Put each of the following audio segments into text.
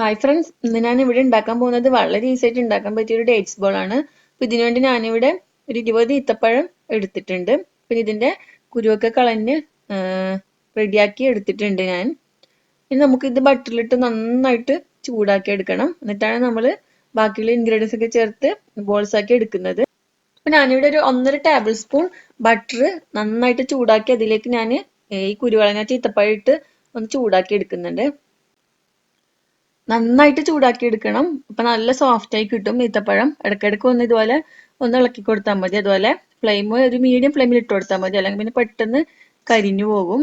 Hi friends, ഇന്ന് ഞാൻ ഇവിടെ ഉണ്ടാക്കാൻ പോകുന്നത് വളരെ ഈസി ആയിട്ട് ഉണ്ടാക്കാൻ പറ്റിയ ഒരു ഡേറ്റ്സ് ബോൾ ആണ്. അപ്പോൾ ഇതിനു വേണ്ടി ഞാനിവിടെ ഒരു 20 ഈത്തപ്പഴം എടുത്തിട്ടുണ്ട്. പിന്നെ ഇതിന്റെ കുരുവൊക്കെ കളഞ്ഞ് റെഡിയാക്കി എടുത്തിട്ടുണ്ട് ഞാൻ. ഇനി നമുക്ക് ഇത് ബട്ടറിലിട്ട് നന്നായിട്ട് ചൂടാക്കി എടുക്കണം. എന്നിട്ടാണ് നമ്മൾ ബാക്കിയുള്ള ഇൻഗ്രീഡിയൻസ് ഒക്കെ ചേർത്ത് ബോൾസ് ആക്കി എടുക്കുന്നത്. അപ്പോൾ ഞാനിവിടെ ഒരു 1.5 ടേബിൾ സ്പൂൺ ബട്ടർ നന്നായിട്ട് ചൂടാക്കി അതിലേക്ക് ഞാൻ ഈ കുരുവളഞ്ഞ ഈത്തപ്പഴം ഇട്ട് ഒന്ന് ചൂടാക്കി എടുക്കുന്നുണ്ട്. നന്നായിട്ട് ചൂടാക്കി എടുക്കണം. അപ്പൊ നല്ല സോഫ്റ്റ് ആയി കിട്ടും ഈത്തപ്പഴം. ഇടയ്ക്കിടയ്ക്ക് ഒന്ന് ഇതുപോലെ ഒന്ന് ഇളക്കി കൊടുത്താൽ മതി. അതുപോലെ ഫ്ലെയിം ഒരു മീഡിയം ഫ്ലെയിമിൽ ഇട്ട് കൊടുത്താൽ മതി, അല്ലെങ്കിൽ പിന്നെ പെട്ടെന്ന് കരിഞ്ഞു പോകും.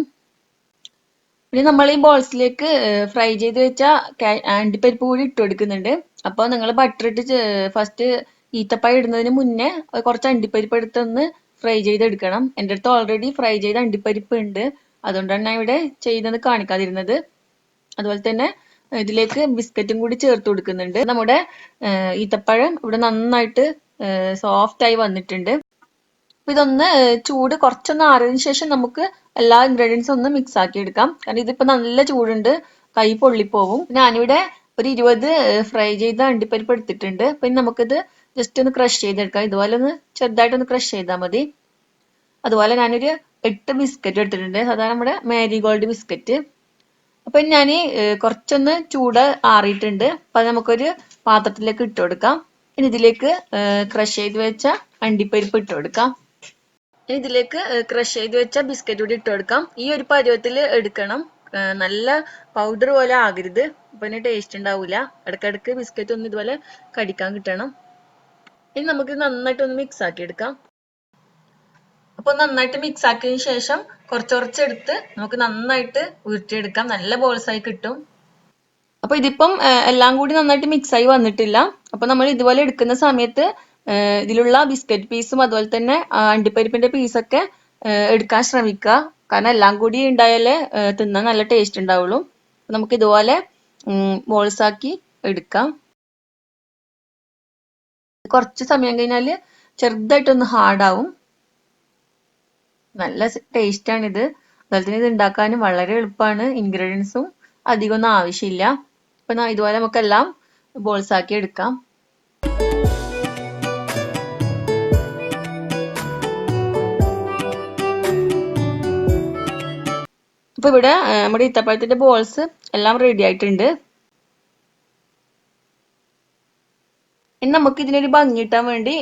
പിന്നെ നമ്മൾ ഈ ബോൾസിലേക്ക് ഫ്രൈ ചെയ്ത് വെച്ച അണ്ടിപ്പരിപ്പ് കൂടി ഇട്ട് കൊടുക്കുന്നുണ്ട്. അപ്പോൾ നിങ്ങൾ ബട്ടർ ഇട്ട് ഫസ്റ്റ് ഈത്തപ്പഴം ഇടുന്നതിന് മുന്നേ കുറച്ച് അണ്ടിപ്പരിപ്പ് എടുത്തൊന്ന് ഫ്രൈ ചെയ്തെടുക്കണം. എൻ്റെ അടുത്ത് ഓൾറെഡി ഫ്രൈ ചെയ്ത അണ്ടിപ്പരിപ്പ് ഉണ്ട്, അതുകൊണ്ടാണ് ഞാൻ ഇവിടെ ചെയ്യുന്നത് കാണിക്കാതിരുന്നത്. അതുപോലെ തന്നെ ഇതിലേക്ക് ബിസ്ക്കറ്റും കൂടി ചേർത്ത് കൊടുക്കുന്നുണ്ട്. നമ്മുടെ ഈത്തപ്പഴം ഇവിടെ നന്നായിട്ട് സോഫ്റ്റ് ആയി വന്നിട്ടുണ്ട്. അപ്പൊ ഇതൊന്ന് ചൂട് കുറച്ചൊന്ന് ആറിയതിനു ശേഷം നമുക്ക് എല്ലാ ഇൻഗ്രീഡിയൻസും ഒന്ന് മിക്സ് ആക്കി എടുക്കാം. കാരണം ഇതിപ്പോ നല്ല ചൂടുണ്ട്, കൈ പൊള്ളിപ്പോവും. ഞാനിവിടെ ഒരു 20 ഫ്രൈ ചെയ്ത അണ്ടിപ്പരിപ്പ് എടുത്തിട്ടുണ്ട്. പിന്നെ നമുക്കിത് ജസ്റ്റ് ഒന്ന് ക്രഷ് ചെയ്തെടുക്കാം. ഇതുപോലെ ഒന്ന് ചെറുതായിട്ടൊന്ന് ക്രഷ് ചെയ്താൽ മതി. അതുപോലെ ഞാനൊരു 8 ബിസ്ക്കറ്റ് എടുത്തിട്ടുണ്ട്, സാധാരണ നമ്മുടെ മാരിഗോൾഡ് ബിസ്ക്കറ്റ്. അപ്പൊ ഞാൻ കുറച്ചൊന്ന് ചൂട് ആറിയിട്ടുണ്ട്. അപ്പൊ നമുക്കൊരു പാത്രത്തിലേക്ക് ഇട്ട് കൊടുക്കാം. ഇനി ഇതിലേക്ക് ക്രഷ് ചെയ്ത് വെച്ച അണ്ടിപ്പരിപ്പ് ഇട്ട് കൊടുക്കാം. ഇനി ഇതിലേക്ക് ക്രഷ് ചെയ്ത് വെച്ച ബിസ്ക്കറ്റ് കൂടി ഇട്ട് കൊടുക്കാം. ഈ ഒരു പരുവത്തിൽ എടുക്കണം, നല്ല പൗഡർ പോലെ ആകരുത്, അപ്പൊ ഇതിന് ടേസ്റ്റ് ഉണ്ടാവില്ല. ഇടയ്ക്കിടയ്ക്ക് ബിസ്ക്കറ്റ് ഒന്ന് ഇതുപോലെ കടിക്കാൻ കിട്ടണം. ഇനി നമുക്ക് നന്നായിട്ടൊന്ന് മിക്സ് ആക്കി എടുക്കാം. അപ്പൊ നന്നായിട്ട് മിക്സ് ആക്കിയതിനു ശേഷം കുറച്ചെടുത്ത് നമുക്ക് നന്നായിട്ട് ഉരുട്ടിയെടുക്കാം. നല്ല ബോൾസ് ആയി കിട്ടും. അപ്പൊ ഇതിപ്പം എല്ലാം കൂടി നന്നായിട്ട് മിക്സ് ആയി വന്നിട്ടില്ല. അപ്പൊ നമ്മൾ ഇതുപോലെ എടുക്കുന്ന സമയത്ത് ഇതിലുള്ള ബിസ്ക്കറ്റ് പീസും അതുപോലെ തന്നെ അണ്ടിപ്പരിപ്പിന്റെ പീസൊക്കെ എടുക്കാൻ ശ്രമിക്കുക. കാരണം എല്ലാം കൂടി ഉണ്ടായാലേ തിന്നാൻ നല്ല ടേസ്റ്റ് ഉണ്ടാവുള്ളൂ. നമുക്ക് ഇതുപോലെ ബോൾസ് ആക്കി എടുക്കാം. കുറച്ച് സമയം കഴിഞ്ഞാൽ ചെറുതായിട്ടൊന്ന് ഹാർഡാവും. നല്ല ടേസ്റ്റ് ആണിത്. അതുപോലെ തന്നെ ഇത് ഉണ്ടാക്കാനും വളരെ എളുപ്പമാണ്. ഇൻഗ്രീഡിയൻസും അധികം ഒന്നും ആവശ്യമില്ല. അപ്പൊ ഇതുപോലെ നമുക്കെല്ലാം ബോൾസ് ആക്കി എടുക്കാം. അപ്പൊ ഇവിടെ നമ്മുടെ ഈത്തപ്പഴത്തിന്റെ ബോൾസ് എല്ലാം റെഡി ആയിട്ടുണ്ട്. ഇനി നമുക്ക് ഇതിനൊരു ഭംഗി കിട്ടാൻ വേണ്ടി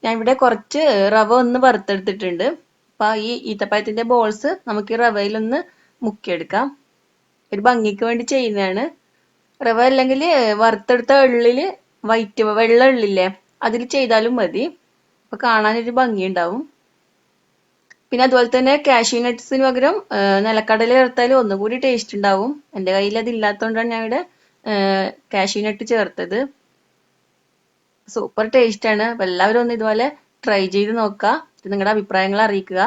ഞാൻ ഇവിടെ കുറച്ച് റവ ഒന്ന് വറുത്തെടുത്തിട്ടുണ്ട്. അപ്പൊ ഈ ഈത്തപ്പഴത്തിന്റെ ബോൾസ് നമുക്ക് ഈ റവയിലൊന്ന് മുക്കിയെടുക്കാം. ഒരു ഭംഗിക്ക് വേണ്ടി ചെയ്യുന്നതാണ്. റവ അല്ലെങ്കിൽ വറുത്തെടുത്ത എള്ളില് വെള്ള എള്ളില്ലേ, അതിൽ ചെയ്താലും മതി. അപ്പൊ കാണാനൊരു ഭംഗി ഉണ്ടാവും. പിന്നെ അതുപോലെ തന്നെ കാഷ്യൂ നട്ട്സിന് പകരം നിലക്കടല ചേർത്താൽ ഒന്നുകൂടി ടേസ്റ്റ് ഉണ്ടാവും. എൻ്റെ കയ്യിൽ അത് ഇല്ലാത്തതുകൊണ്ടാണ് ഞാൻ ഇവിടെ കാഷ്യൂ നട്ട് ചേർത്തത്. സൂപ്പർ ടേസ്റ്റ് ആണ്. അപ്പൊ എല്ലാവരും ഒന്ന് ഇതുപോലെ ട്രൈ ചെയ്ത് നോക്കുക. നിങ്ങളുടെ അഭിപ്രായങ്ങൾ അറിയിക്കുക.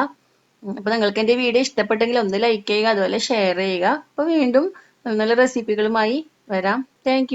അപ്പൊ നിങ്ങൾക്ക് എൻ്റെ വീഡിയോ ഇഷ്ടപ്പെട്ടെങ്കിൽ ഒന്ന് ലൈക്ക് ചെയ്യുക, അതുപോലെ ഷെയർ ചെയ്യുക. അപ്പൊ വീണ്ടും നല്ല റെസിപ്പികളുമായി വരാം. താങ്ക്